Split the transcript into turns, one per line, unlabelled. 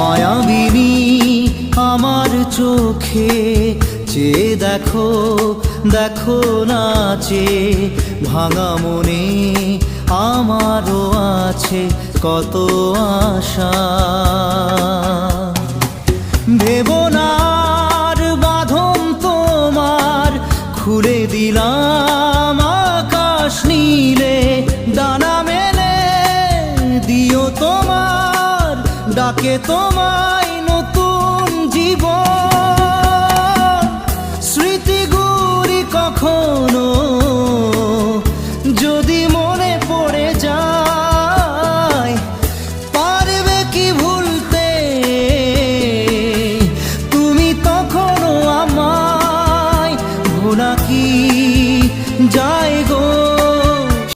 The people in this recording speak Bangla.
মায়াবিনী আমার চোখে চেয়ে দেখো, দেখো নাচে ভাঙা মনে আমারও আছে কত আশা। ভেবনার বাঁধন তোমার খুলে দিলাম আকাশ নীলে, ডানা মেলে দিও তোমার ডাকে তোমায় নতুন জীবন। স্মৃতিগুলি কখনো যদি মনে